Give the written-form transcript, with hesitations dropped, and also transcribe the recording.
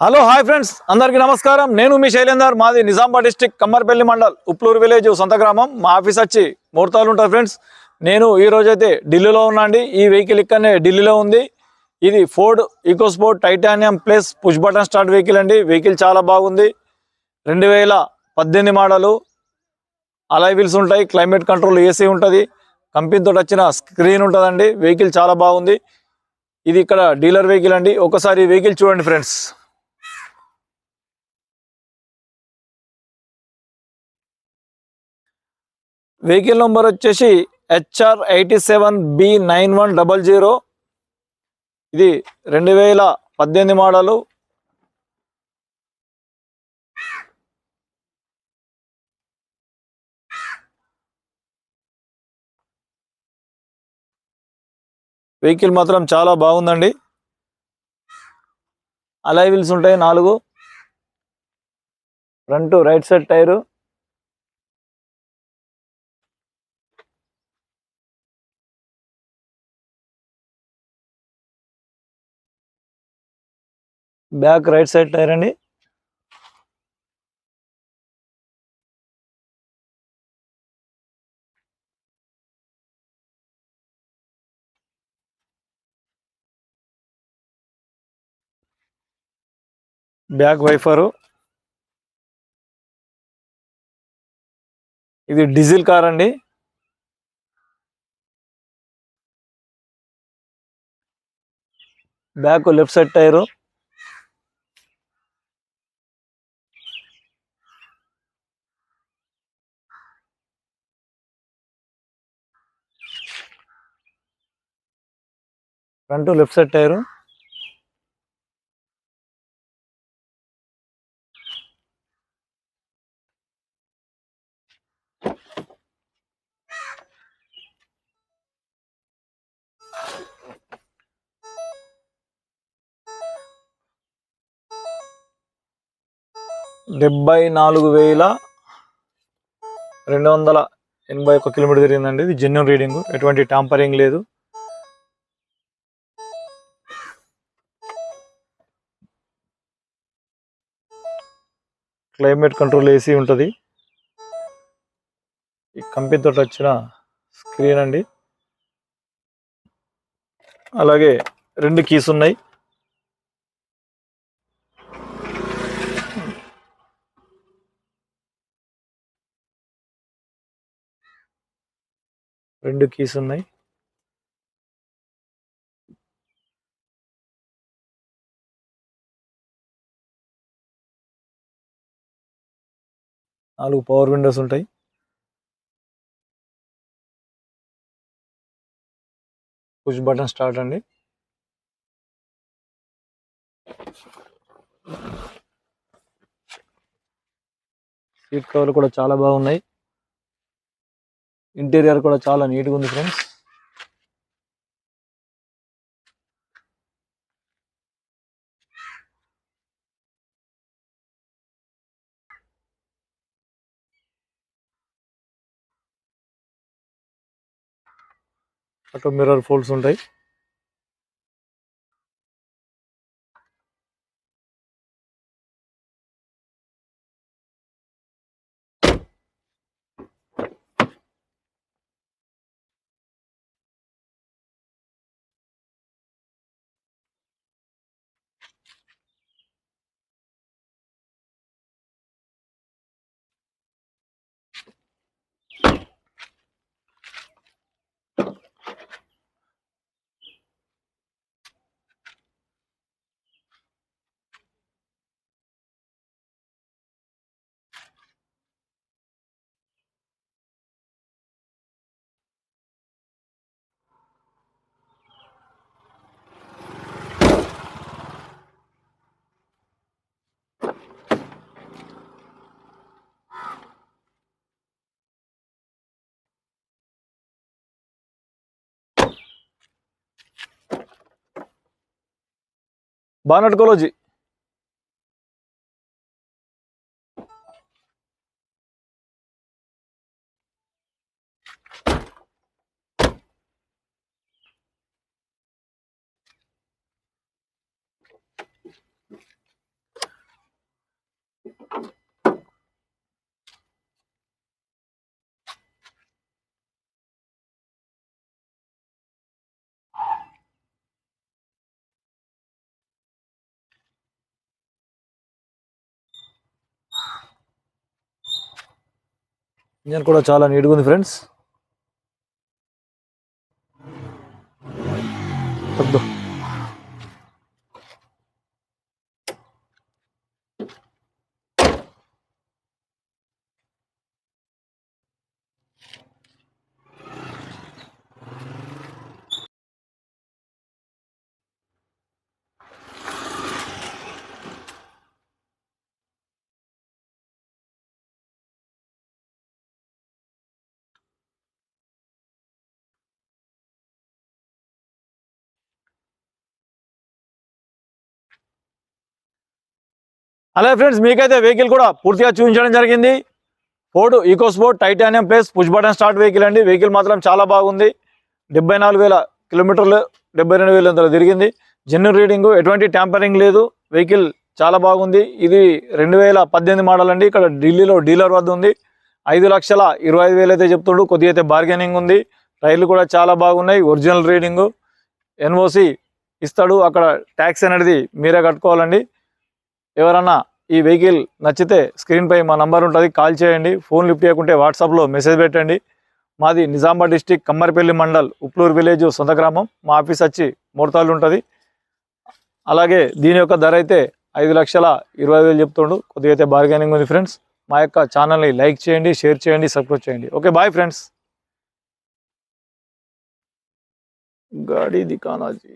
Hello hi friends, అందరికీ నమస్కారం. నేను మీ శైలేందర్. మాది నిజామాబాద్ డిస్టిక్ కమ్మర్పల్లి మండల్ ఉప్లూరు విలేజ్ సొంత గ్రామం. మా ఆఫీస్ వచ్చి మూర్తాలు ఉంటుంది ఫ్రెండ్స్. నేను ఈ రోజు అయితే ఢిల్లీలో ఉన్నా అండి. ఈ వెహికల్ ఇక్కడనే ఢిల్లీలో ఉంది. ఇది Ford EcoSport titanium plus push button start vehicle అండి. వెహికల్ చాలా బాగుంది. 2018 మోడలు. అలాయ్ వీల్స్ ఉంటాయి, క్లైమేట్ కంట్రోల్ ఏసీ ఉంటుంది, కంపెనీతో వచ్చిన స్క్రీన్ ఉంటుందండి. వెహికల్ చాలా బాగుంది. ఇది ఇక్కడ డీలర్ వెహికల్ అండి. ఒకసారి ఈ వెహికల్ చూడండి ఫ్రెండ్స్. వెహికల్ నెంబర్ వచ్చేసి HR87B9100. ఇది 2018 మోడలు. వెహికల్ మాత్రం చాలా బాగుందండి. అలాయ్ వీల్స్ ఉంటాయి 4. Front right side tyre, back right side tyre అండి. Back wiper. ఇది డీజిల్ కార్ అండి. Back left side tyre, front left side tyre, $74,281 kilometre తిరిగిందండి. ఇది జెన్యూన్ రీడింగ్, ఎటువంటి టాంపరింగ్ లేదు. క్లైమేట్ కంట్రోల్ ఏసీ ఉంటుంది. ఈ కంపెనీతో వచ్చిన స్క్రీన్ అండి. అలాగే 2 కీస్ ఉన్నాయి. రెండు కీస్ ఉన్నాయి. నాలుగు పవర్ విండోస్ ఉంటాయి. పుష్ బటన్ స్టార్ట్ అండి. సీట్ కవర్లు కూడా చాలా బాగున్నాయి. ఇంటీరియర్ కూడా చాలా నీట్గా ఉంది ఫ్రెండ్స్. అటు మిర్రర్ ఫోల్డ్స్ ఉంటాయి. బానట్ కొలోజీ. ఇంజన్ కూడా చాలా నీట్గా ఉంది ఫ్రెండ్స్. వద్దు. అలాగే ఫ్రెండ్స్, మీకైతే వెహికల్ కూడా పూర్తిగా చూపించడం జరిగింది. Ford EcoSport titanium plus push button start vehicle అండి. వెహికల్ మాత్రం చాలా బాగుంది. 74,000 కిలోమీటర్లు, 72,000 తిరిగింది. జెన్యూన్ రీడింగ్, ఎటువంటి ట్యాంపరింగ్ లేదు. వెహికల్ చాలా బాగుంది. ఇది 2018 మోడల్ అండి. ఇక్కడ ఢిల్లీలో డీలర్ వద్ద ఉంది. 5,25,000 అయితే చెప్తుండు. కొద్దిగా అయితే బార్గెనింగ్ ఉంది. టైర్లు కూడా చాలా బాగున్నాయి. Original reading. ఎన్ఓసి ఇస్తాడు. అక్కడ ట్యాక్స్ అనేది మీరే కట్టుకోవాలండి. ఎవరన్నా ఈ వెహికల్ నచ్చితే స్క్రీన్పై మా నంబర్ ఉంటుంది, కాల్ చేయండి. ఫోన్ లిఫ్ట్ చేయకుంటే వాట్సాప్లో మెసేజ్ పెట్టండి. మాది నిజామాబాద్ డిస్టిక్ కమ్మర్పల్లి మండల్ ఉప్లూరు విలేజ్ సొంత గ్రామం. మా ఆఫీస్ వచ్చి మోర్తాలు ఉంటుంది. అలాగే దీని యొక్క ధర అయితే 5,20,000 చెప్తుండు. కొద్దిగా అయితే బార్గెనింగ్ ఉంది ఫ్రెండ్స్. మా యొక్క ఛానల్ని లైక్ చేయండి, షేర్ చేయండి, సబ్స్క్రైబ్ చేయండి. Okay, bye friends. గాడి దికానా జీ.